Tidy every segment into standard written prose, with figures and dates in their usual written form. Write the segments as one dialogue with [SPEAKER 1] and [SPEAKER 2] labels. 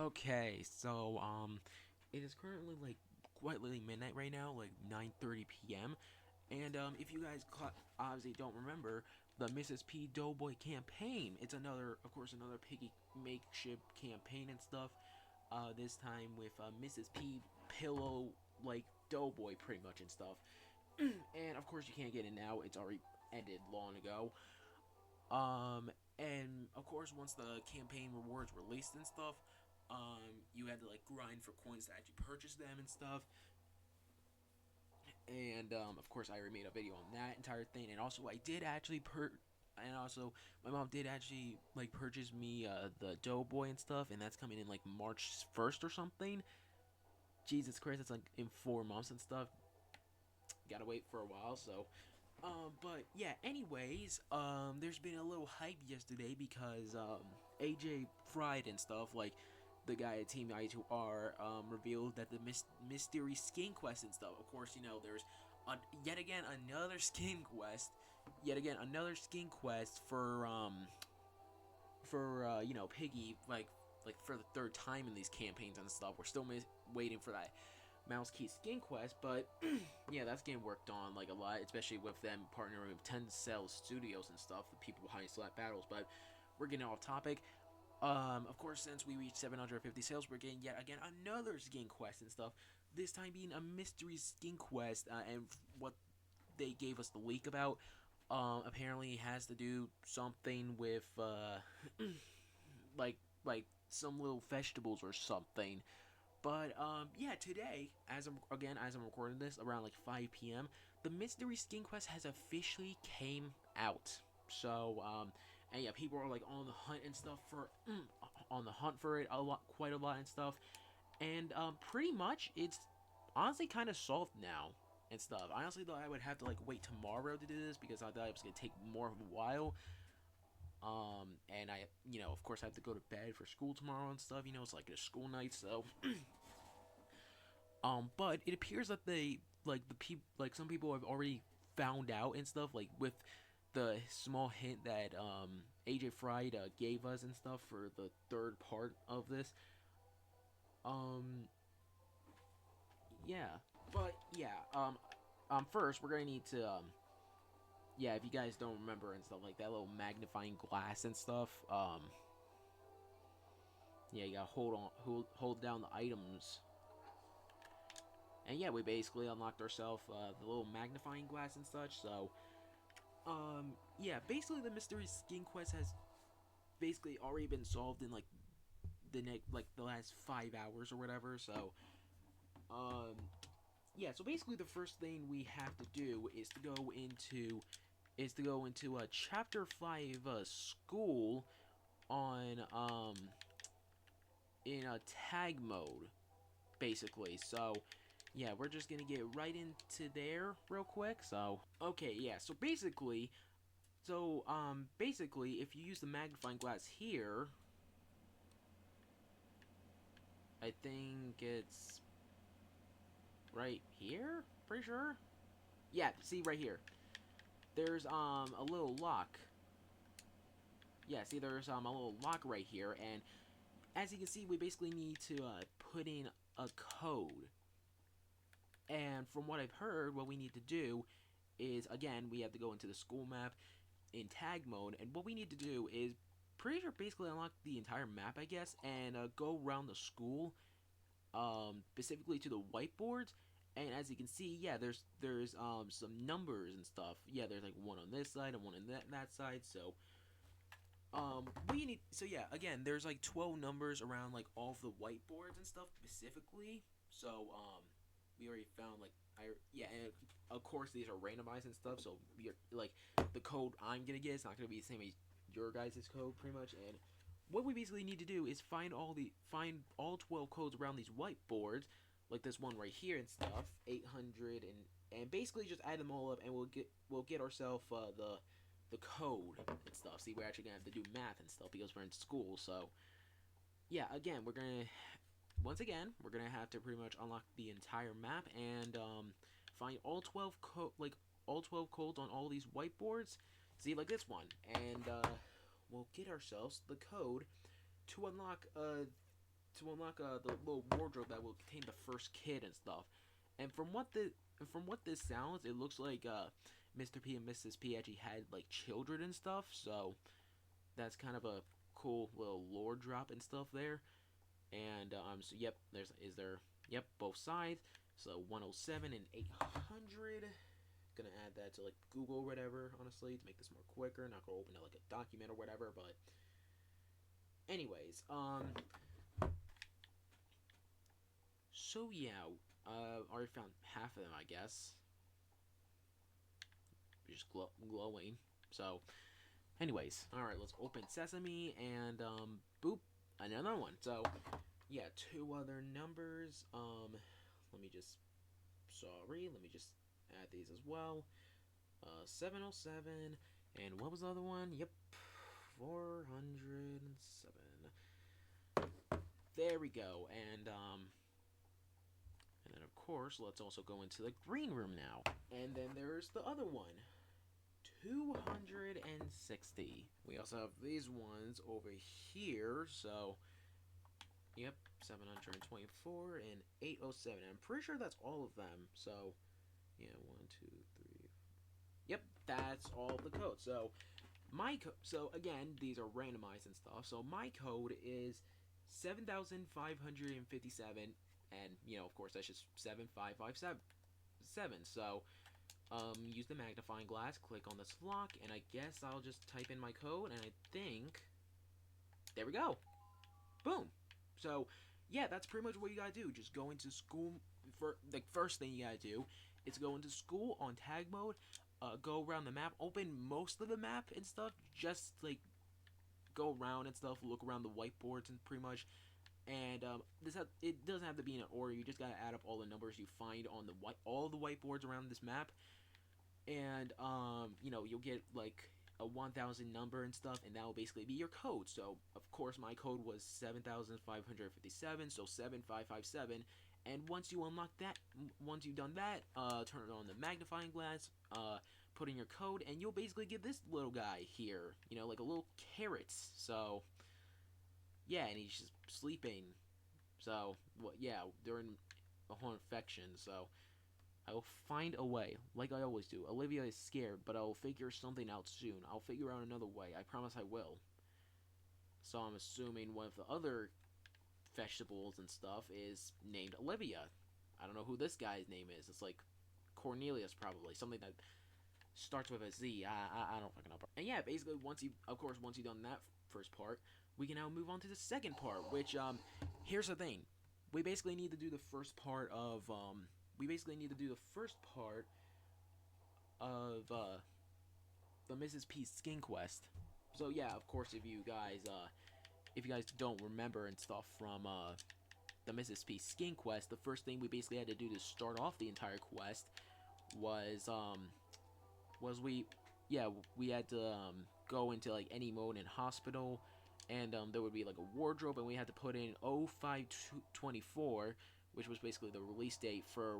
[SPEAKER 1] Okay, so it is currently like quite literally midnight right now, like 9:30 p.m. And if you guys obviously don't remember the Mrs. P Doughboy campaign, it's another, of course, another piggy makeshift campaign and stuff. This time with Mrs. P Pillow like Doughboy pretty much and stuff. And of course you can't get it now; it's already ended long ago. And of course, once the campaign rewards released and stuff, you had to like grind for coins to actually purchase them and stuff. And of course, I already made a video on that entire thing. And also, I did actually and also my mom did actually like purchase me the Doughboy and stuff, and that's coming in like March 1st or something. Jesus Christ, that's like in 4 months and stuff. Gotta wait for a while, so but yeah, anyways, there's been a little hype yesterday because AJ Fried and stuff, like the guy at Team I2R, revealed that the mystery skin quest and stuff. Of course, there's yet again another skin quest, for Piggy, like for the third time in these campaigns and stuff. We're still waiting for that Mouse Key skin quest, but yeah, that's getting worked on like a lot, especially with them partnering with 10 Cell Studios and stuff, the people behind Slap Battles. But we're getting off topic. Of course, since we reached 750 sales, we're getting yet again another skin quest and stuff. This time being a mystery skin quest, and what they gave us the leak about, apparently has to do something with like some little vegetables or something. But yeah, today, as I'm recording this around like 5 p.m., the mystery skin quest has officially came out. So and yeah, people are like on the hunt and stuff for on the hunt for it quite a lot and stuff. And pretty much it's honestly kind of solved now and stuff. I honestly thought I would have to like wait tomorrow to do this because I thought it was gonna take more of a while. And I, of course, I have to go to bed for school tomorrow and stuff. It's like a school night, so but it appears that they like some people have already found out and stuff, like with the small hint that AJ Fried gave us and stuff for the third part of this. Um, yeah, but yeah, first we're gonna need to yeah, if you guys don't remember and stuff like that little magnifying glass and stuff, yeah, you gotta hold down the items. And yeah, we basically unlocked ourselves the little magnifying glass and such. So, yeah, basically the mystery skin quest has basically already been solved in like the last 5 hours or whatever. So, um, yeah. So basically, the first thing we have to do is to go into a chapter 5 school on in a tag mode, basically. So yeah, we're just gonna get right into there real quick. So okay, yeah. Basically, if you use the magnifying glass here, I think it's right here. Pretty sure. Yeah, see right here. There's a little lock. Yeah, see there's a little lock right here, and as you can see, we basically need to put in a code. And from what I've heard, what we need to do is, again, we have to go into the school map in tag mode, and what we need to do is pretty sure basically unlock the entire map, I guess, and go around the school, specifically to the whiteboards. And as you can see, yeah, there's some numbers and stuff. Yeah, there's like one on this side and one on that side. So we need, so yeah, again, there's like 12 numbers around like all of the whiteboards and stuff specifically. So we already found like yeah, and of course these are randomized and stuff. So we are like the code I'm gonna get is not gonna be the same as your guys' code pretty much. And what we basically need to do is find all 12 codes around these whiteboards, like this one right here and stuff, 800, and basically just add them all up, and we'll get ourselves the code and stuff. See, we're actually gonna have to do math and stuff because we're in school. So yeah, again, we're gonna have to pretty much unlock the entire map and find all 12 codes on all these whiteboards. See, like this one, and we'll get ourselves the code to unlock to unlock the little wardrobe that will contain the first kid and stuff. And from what this sounds, it looks like Mr. P and Mrs. P actually had like children and stuff. So that's kind of a cool little lore drop and stuff there. And so yep, yep, both sides. So 107 and 800. Gonna add that to like Google or whatever, honestly, to make this more quicker. Not gonna open it like a document or whatever, but anyways, so yeah, already found half of them, I guess. Just glowing. So, anyways, all right, let's open Sesame and boop, another one. So, yeah, 2 other numbers. Let me just add these as well. 707, and what was the other one? Yep, 407. There we go, and then of course, let's also go into the green room now. And then there's the other one, 260. We also have these ones over here, so yep, 724 and 807. I'm pretty sure that's all of them. So yeah, 1, 2, 3. Yep, that's all the code. So so again, these are randomized and stuff. So my code is 7,557, and of course that's just 7557. So use the magnifying glass, click on this lock, and I guess I'll just type in my code, and I think there we go. Boom. So yeah, that's pretty much what you gotta do. Just go into school. For the first thing you gotta do is go into school on tag mode. Go around the map, open most of the map and stuff. Just like go around and stuff, look around the whiteboards and pretty much. And it doesn't have to be in an order. You just gotta add up all the numbers you find on all the whiteboards around this map. And you'll get like a 1,000 number and stuff, and that will basically be your code. So of course my code was 7,557, so 7557. And once you unlock that, once you've done that, turn on the magnifying glass, put in your code, and you'll basically get this little guy here, like a little carrot. So yeah, and he's just sleeping. So yeah, during a whole infection. So I will find a way, like I always do. Olivia is scared, but I will figure something out soon. I'll figure out another way. I promise I will. So I'm assuming one of the other vegetables and stuff is named Olivia. I don't know who this guy's name is. It's like Cornelius, probably something that starts with a Z. I don't fucking know. And yeah, basically once you've done that first part, we can now move on to the second part. Which here's the thing, we basically need to do the first part of the Mrs. P skin quest. So yeah, of course, if you guys don't remember and stuff from the Mrs. P skin quest, the first thing we basically had to do to start off the entire quest was we had to go into like any mode in hospital, and there would be like a wardrobe, and we had to put in 0524, which was basically the release date for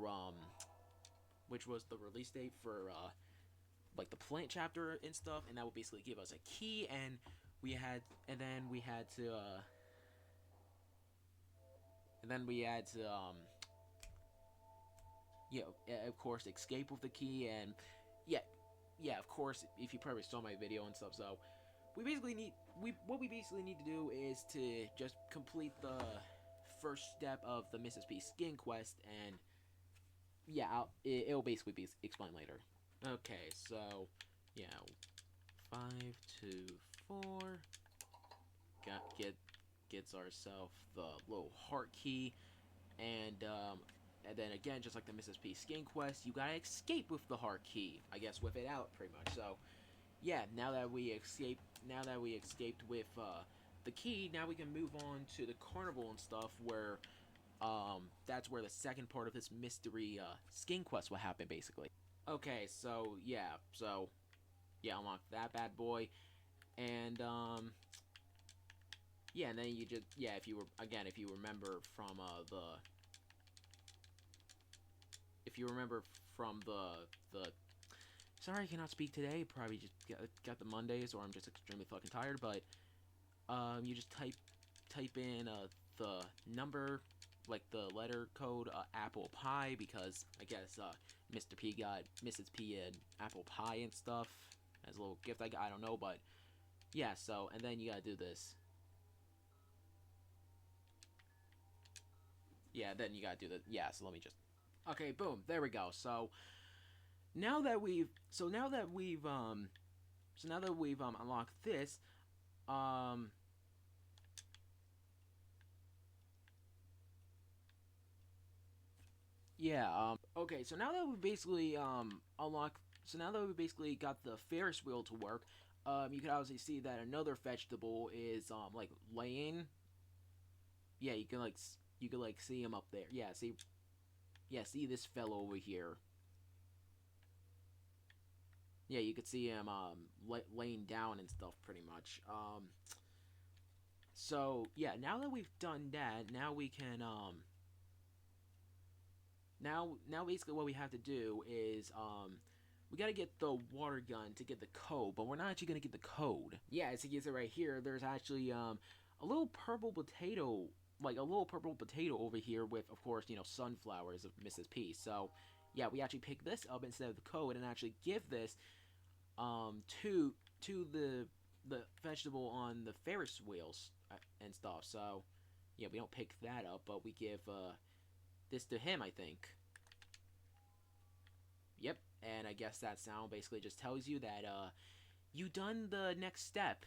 [SPEAKER 1] like the plant chapter and stuff, and that would basically give us a key, and then we had to of course escape with the key. And yeah, of course, if you probably saw my video and stuff. So what we basically need to do is to just complete the first step of the Mrs. P skin quest, and yeah, it'll basically be explained later. Okay, so yeah, 524 gets ourselves the little heart key, and then again, just like the Mrs. P skin quest, you gotta escape with the heart key. I guess whip it out, pretty much. So yeah, now that we escaped with the key, now we can move on to the carnival and stuff, where that's where the second part of this mystery skin quest will happen, basically. Okay, so yeah, unlock that bad boy, and yeah, and then you just if you remember from the sorry, I cannot speak today. Probably just got the Mondays, or I'm just extremely fucking tired. But you just type in the number, like the letter code apple pie, because I guess Mr. P got Mrs. P an apple pie and stuff as a little gift. I don't know, but yeah. So and then you gotta do this. Yeah, then you gotta do the yeah. So let me just okay, boom, there we go. So now that we've unlocked this, um yeah, okay, so now that we basically unlock so now that we basically got the Ferris wheel to work, you can obviously see that another vegetable is like laying. Yeah, you can like see him up there. See this fellow over here. Yeah, you could see him laying down and stuff pretty much. So yeah, now that we've done that, now we can now basically what we have to do is we gotta get the water gun to get the code, but we're not actually gonna get the code. Yeah, as you can see right here, there's actually a little purple potato, like a little purple potato over here with, of course, sunflowers of Mrs. P. So yeah, we actually pick this up instead of the code and actually give this to the vegetable on the Ferris wheels and stuff. So yeah, we don't pick that up, but we give this to him, I think. Yep, and I guess that sound basically just tells you that you done the next step.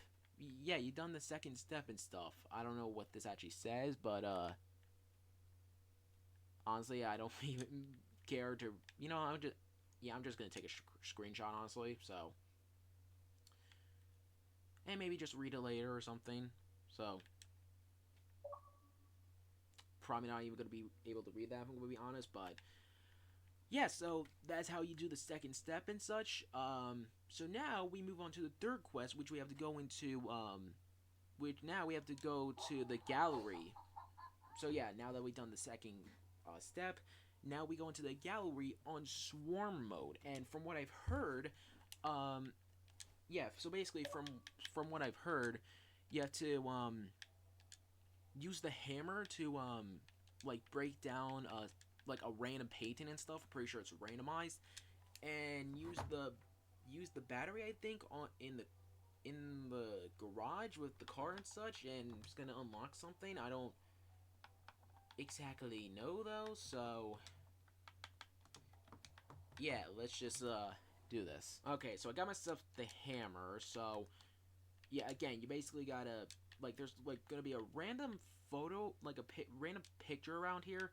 [SPEAKER 1] Yeah, you done the second step and stuff. I don't know what this actually says, but honestly, I don't even care to. I'm just gonna take a screenshot, honestly. So, and maybe just read it later or something. So, probably not even gonna be able to read that if I'm gonna be honest, but yeah, so that's how you do the second step and such. So now we move on to the third quest, which we have to go into. Which now we have to go to the gallery. So yeah, now that we've done the second step, now we go into the gallery on swarm mode. And from what I've heard, yeah. So basically, from what I've heard, you have to use the hammer to like break down like a random painting and stuff. I'm pretty sure it's randomized, and use the battery, I think, on in the garage with the car and such, and it's gonna unlock something. I don't exactly know though, so yeah, let's just do this. Okay, so I got myself the hammer. So yeah, again, you basically gotta like there's like gonna be a random photo, like a random picture around here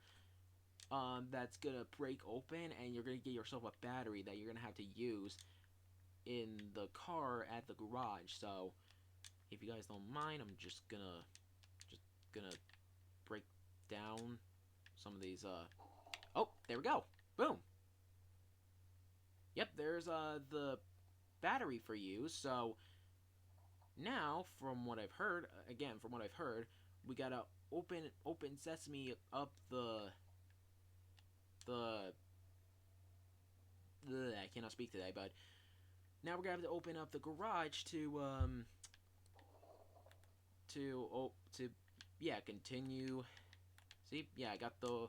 [SPEAKER 1] that's gonna break open, and you're gonna get yourself a battery that you're gonna have to use in the car at the garage. So if you guys don't mind, I'm just gonna break down some of these oh, there we go. Boom. Yep, there's the battery for you. So now, from what I've heard, we gotta open sesame up the I cannot speak today, but now we're gonna have to open up the garage to yeah, continue. See, yeah, I got the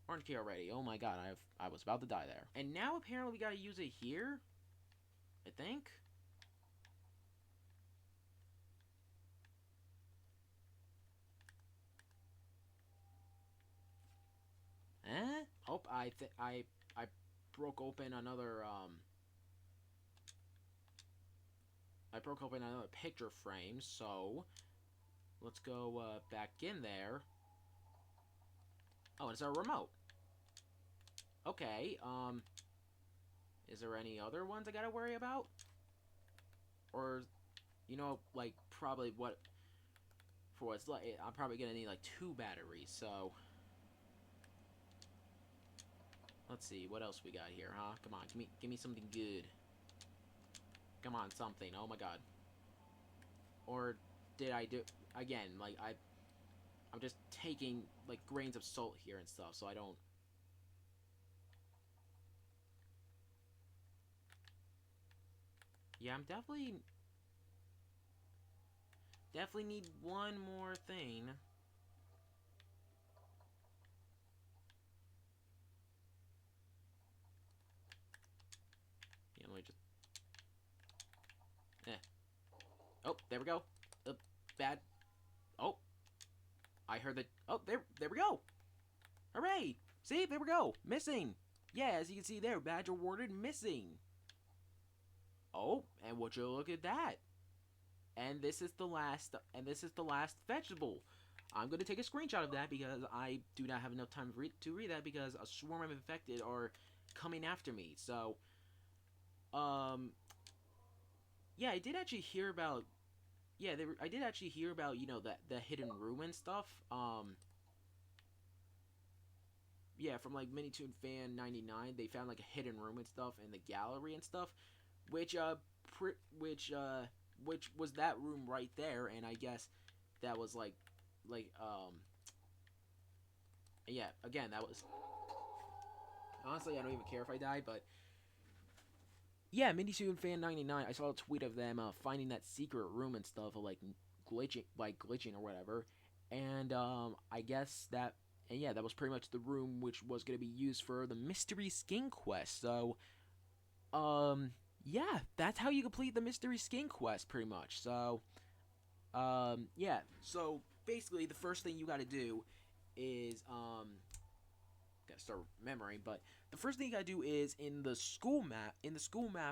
[SPEAKER 1] orange key already. Oh my god, I was about to die there. And now apparently we gotta use it here, I think. Eh? Oh, I broke open another I broke open another picture frame, so let's go back in there. Oh, it's our remote. Okay, is there any other ones I gotta worry about? Or, like, probably what, for what's like, I'm probably gonna need, like, 2 batteries, so. Let's see, what else we got here, huh? Come on, give me something good. Come on, something, oh my god. Or did I do, again, like, I'm just taking, like, grains of salt here and stuff, so I don't. Yeah, I'm definitely need one more thing. Oh, there we go. Bad. Oh, I heard that. Oh, there we go. Hooray! See, there we go. Missing. Yeah, as you can see there, badge awarded missing. Oh, and would you look at that? And this is the last. And this is the last vegetable. I'm gonna take a screenshot of that because I do not have enough time to read that because a swarm of infected are coming after me. So, yeah, I did actually hear about. Yeah, I did actually hear about the hidden room and stuff. Yeah, from like Minitoon Fan 99, they found like a hidden room and stuff in the gallery and stuff, which which was that room right there, and I guess that was like yeah, again, that was honestly I don't even care if I die, but yeah, Minitoon Fan 99, I saw a tweet of them finding that secret room and stuff, of, like glitching or whatever, and I guess that. And yeah, that was pretty much the room which was going to be used for the mystery skin quest. So, yeah, that's how you complete the mystery skin quest, pretty much. So, yeah. So basically, the first thing you got to do is gotta start remembering. But the first thing you got to do is in the school map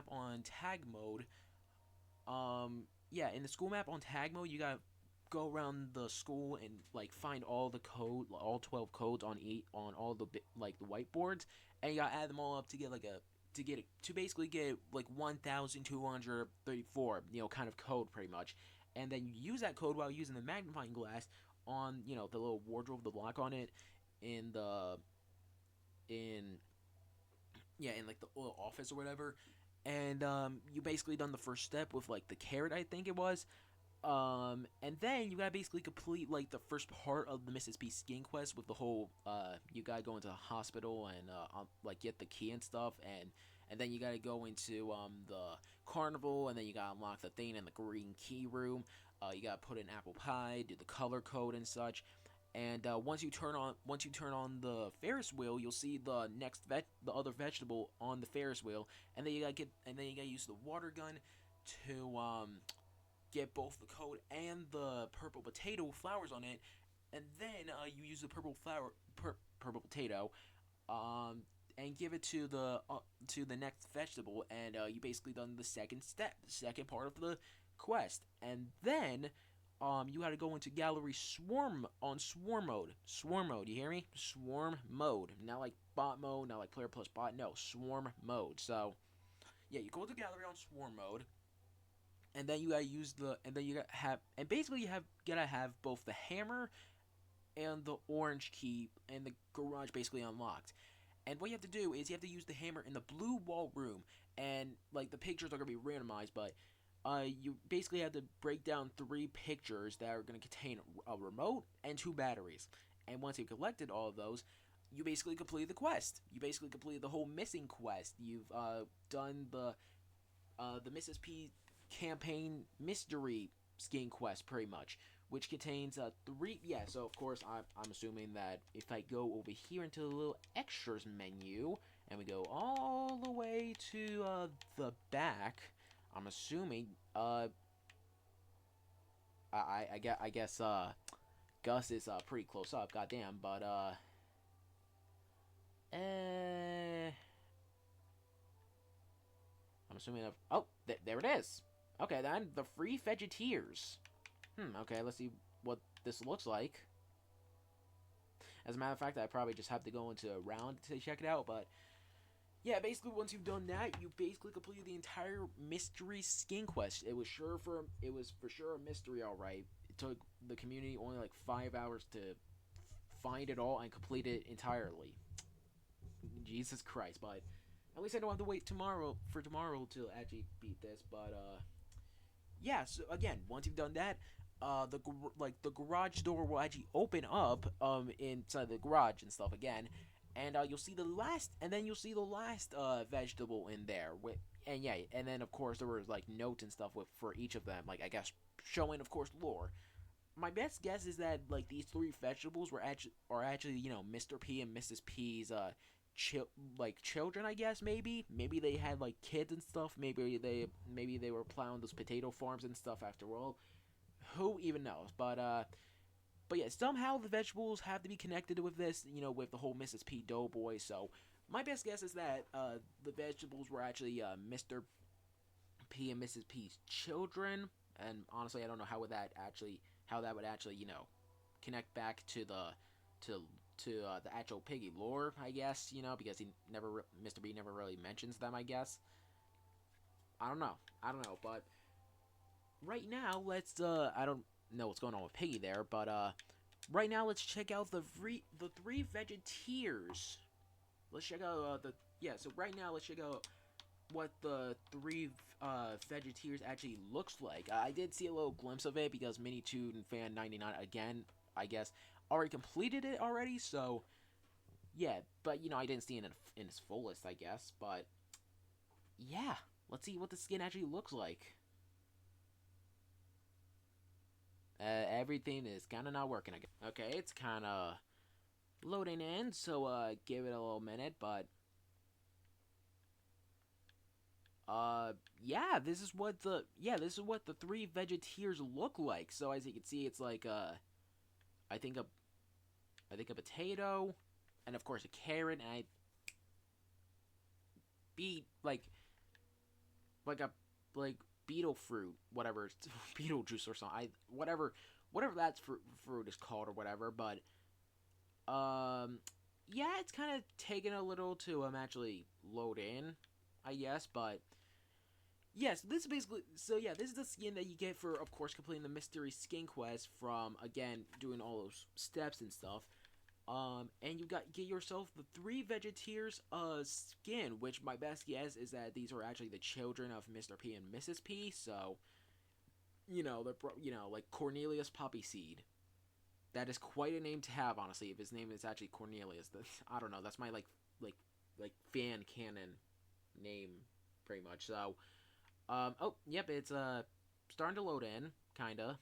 [SPEAKER 1] on tag mode. Yeah, in the school map on tag mode, you got to go around the school and like find all the all 12 codes on all the like the whiteboards, and you gotta add them all up to get to basically get like 1234 kind of code pretty much, and then you use that code while using the magnifying glass on the little wardrobe, the lock on it in the in yeah in like the little office or whatever, and you basically done the first step with like the carrot, I think it was. And then you gotta basically complete like the first part of the Mrs. P skin quest with the whole you gotta go into the hospital and like get the key and stuff, and then you gotta go into the carnival, and then you gotta unlock the thing in the green key room. You gotta put in apple pie, do the color code and such. And once you turn on the Ferris wheel, you'll see the the other vegetable on the Ferris wheel, and then you gotta use the water gun to get both the code and the purple potato flowers on it, and then you use the purple potato, and give it to the next vegetable, and you basically done the second step, the second part of the quest, and then you got to go into gallery swarm mode. Swarm mode, you hear me? Swarm mode, not like bot mode, not like player plus bot. No, swarm mode. So yeah, you go to gallery on swarm mode. And then you gotta basically you gotta have both the hammer and the orange key and the garage basically unlocked. And what you have to do is you have to use the hammer in the blue wall room, and like the pictures are gonna be randomized, but you basically have to break down 3 pictures that are gonna contain a remote and 2 batteries. And once you've collected all of those, you basically complete the quest. You basically completed the whole missing quest. You've done the Mrs. P campaign mystery skin quest pretty much, which contains 3. Yeah, so of course I'm assuming that if I go over here into the little extras menu and we go all the way to the back, I'm assuming I guess Gus is pretty close up, goddamn, but I'm assuming oh, there it is. Okay, then, the free Vegeteers. Okay, let's see what this looks like. As a matter of fact, I probably just have to go into a round to check it out, but yeah, basically once you've done that, you basically completed the entire mystery skin quest. It was for sure a mystery, alright. It took the community only like 5 hours to find it all and complete it entirely. Jesus Christ, but at least I don't have to wait tomorrow to actually beat this, but yeah, so again, once you've done that, the garage door will actually open up inside the garage and stuff again, and you'll see the last vegetable in there. And yeah, and then of course there were like notes and stuff for each of them, like I guess showing of course lore. My best guess is that like these 3 vegetables are actually Mr. P and Mrs. P's like children, I guess. Maybe they had like kids and stuff. Maybe they were plowing those potato farms and stuff after all. Who even knows? But yeah, somehow the vegetables have to be connected with this, with the whole Mrs. P Doughboy. So my best guess is that the vegetables were actually Mr. P and Mrs. P's children. And honestly, I don't know how that would actually connect back to to the actual Piggy lore, I guess, because Mr. B never really mentions them, I guess. I don't know, but right now I don't know what's going on with Piggy there, but right now let's check out the three Vegeteers. Let's check out so right now let's check out what the three Vegeteers actually looks like. I did see a little glimpse of it because Minitude and Fan 99 again, I guess, already completed it already. So yeah, but I didn't see it in its fullest, I guess. But yeah, let's see what the skin actually looks like. Everything is kind of not working again. Okay, it's kind of loading in, so give it a little minute, but yeah, this is what the three Vegeteers look like. So as you can see, it's like I think a potato, and of course a carrot, and I beet like a like beetle fruit, whatever, beetle juice or something. Whatever that fruit is called or whatever. But yeah, it's kind of taking a little to actually load in, I guess. But yes, this is basically this is the skin that you get for, of course, completing the mystery skin quest from again doing all those steps and stuff. And you get yourself the three Vegeteers skin, which my best guess is that these are actually the children of Mr. P and Mrs. P. So, like Cornelius Poppyseed. That is quite a name to have, honestly. If his name is actually Cornelius, I don't know. That's my like fan canon name, pretty much. So, oh, yep, it's starting to load in, kinda.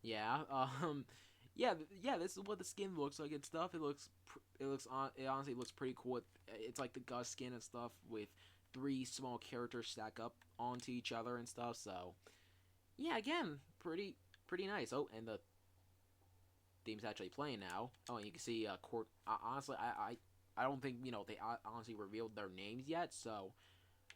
[SPEAKER 1] Yeah. Yeah. This is what the skin looks like and stuff. It honestly looks pretty cool. It's like the Gus skin and stuff with three small characters stack up onto each other and stuff. So yeah, again, pretty nice. Oh, and the theme's actually playing now. Oh, and you can see honestly, I don't think they honestly revealed their names yet. So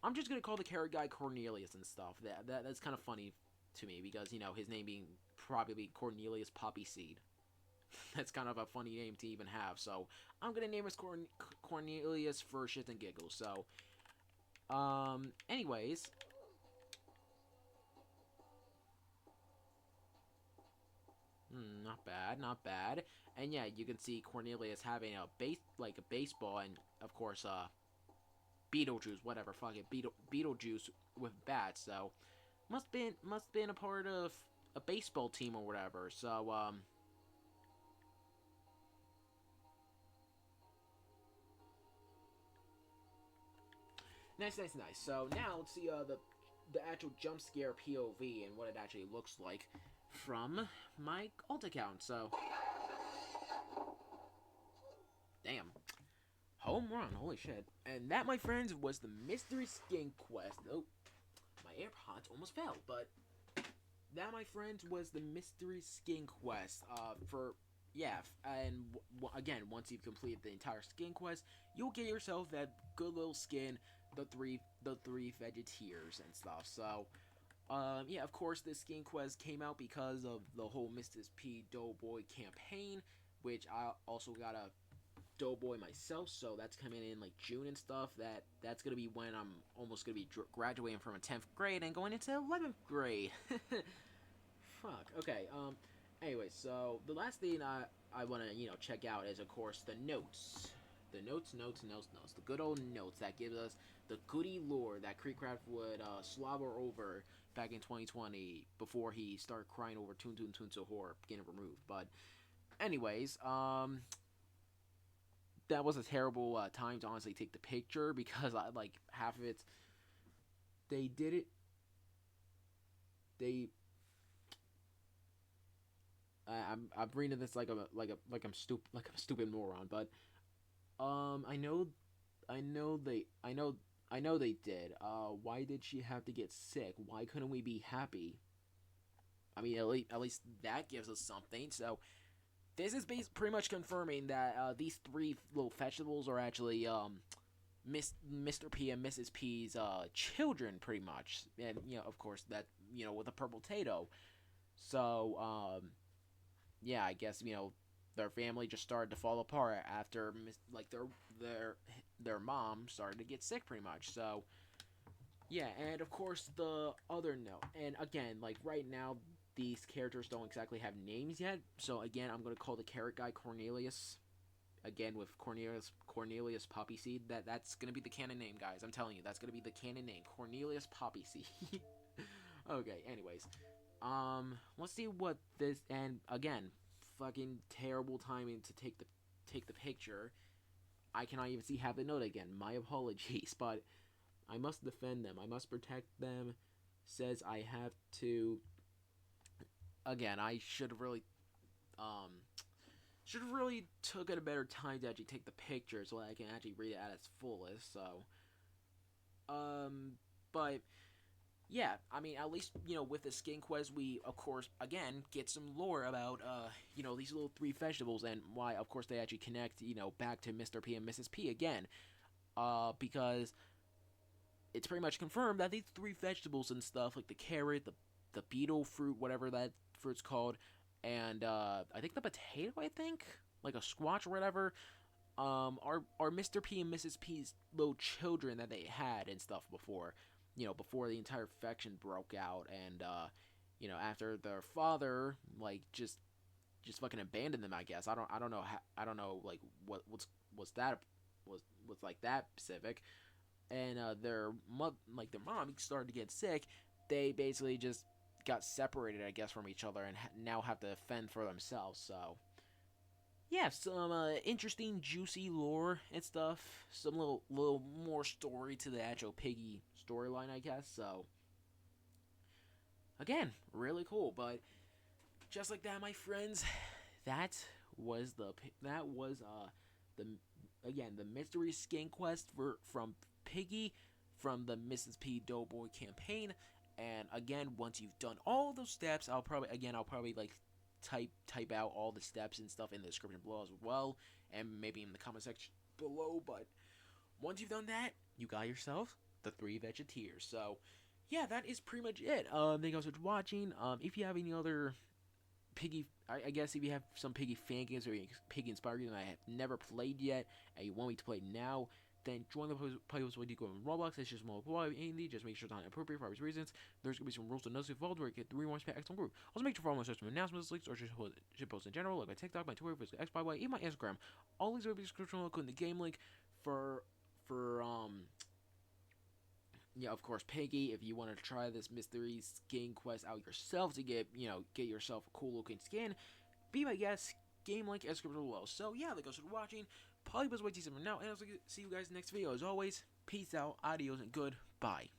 [SPEAKER 1] I'm just gonna call the carrot guy Cornelius and stuff. That's kind of funny to me because his name being probably Cornelius Poppyseed. That's kind of a funny name to even have. So I'm gonna name him Cornelius for shits and giggles. So, anyways, not bad, not bad. And yeah, you can see Cornelius having a baseball, and of course, Beetlejuice, whatever, fuck it, Beetlejuice with bats. So must been a part of a baseball team or whatever. So nice. So now let's see the actual jump scare POV and what it actually looks like from my alt account. So damn. Home run, holy shit. And that, my friends, was the mystery skin quest. Oh, my AirPods almost fell, but that, my friends, was the mystery skin quest. And again, once you've completed the entire skin quest, you'll get yourself that good little skin, the three Vegeteers and stuff. So, yeah, of course, this skin quest came out because of the whole Mrs. P Doughboy campaign, which I also got a Doughboy myself, so that's coming in like June and stuff. That's gonna be when I'm almost gonna be graduating from a 10th grade and going into 11th grade. Fuck. Okay. Anyway, so the last thing I want to check out is of course the notes. The notes. The good old notes that gives us the goody lore that Creekcraft would slobber over back in 2020 before he started crying over Toon Toon Toon So Horror getting removed. But anyways, that was a terrible time to honestly take the picture because like half of it, they did it. They I'm reading this like I'm a stupid moron, but I know I know they I know they did. Why did she have to get sick? Why couldn't we be happy? I mean, at least that gives us something. So this is pretty much confirming that these three little vegetables are actually Mr. P and Mrs. P's children, pretty much, and of course that with a purple potato. So yeah, I guess their family just started to fall apart after like their mom started to get sick, pretty much. So yeah, and of course the other note, and again, like right now, these characters don't exactly have names yet. So again, I'm gonna call the carrot guy Cornelius. Again with Cornelius Poppyseed. That's gonna be the canon name, guys. I'm telling you, that's gonna be the canon name, Cornelius Poppyseed. Okay. Anyways, let's see what this, and again, fucking terrible timing to take the picture. I cannot even see half the note again. My apologies, but I must defend them. I must protect them. Says I have to. Again, I um should have really took it a better time to actually take the picture so I can actually read it at its fullest. So, but yeah, I mean, at least with the skin quest, we of course again get some lore about these little three vegetables and why of course they actually connect back to Mr. P and Mrs. P again. Because it's pretty much confirmed that these three vegetables and stuff like the carrot, the beetle fruit, whatever that fruit's called, and I think the potato, I think like a squash or whatever, are Mr. P and Mrs. P's little children that they had and stuff before, before the entire infection broke out, and after their father like just fucking abandoned them. I guess I don't know I don't know like what's that was like that specific, and their their mom started to get sick. They basically just got separated, I guess, from each other and now have to fend for themselves. So yeah, some interesting, juicy lore and stuff. Some little more story to the actual Piggy storyline, I guess. So again, really cool. But just like that, my friends, that that was the again the mystery skin quest from Piggy from the Mrs. P Doughboy campaign. And again, once you've done all those steps, I'll probably like type out all the steps and stuff in the description below as well, and maybe in the comment section below. But once you've done that, you got yourself the three Vegeteers. So yeah, that is pretty much it. Thank you guys for watching. If you have any other Piggy, I guess if you have some Piggy fan games or Piggy inspired games that I have never played yet and you want me to play now, then join the PuggyPugsonYT group in Roblox. It's just more indie. Just make sure it's not inappropriate for obvious reasons. There's gonna be some rules to know involved where you get 3 more excellent group. Also make sure to follow my social announcements, links, or shit posts in general, like my TikTok, my Twitter, Facebook, X, Y, even my Instagram. All these will be in the description below, including the game link for yeah, of course, Piggy. If you want to try this mystery skin quest out yourself to get yourself a cool looking skin, be my guest. Game link in the description below. So yeah, thank you guys for watching. PuggyPugsonYT for now, and I'll see you guys next video. As always, peace out, adios, and goodbye.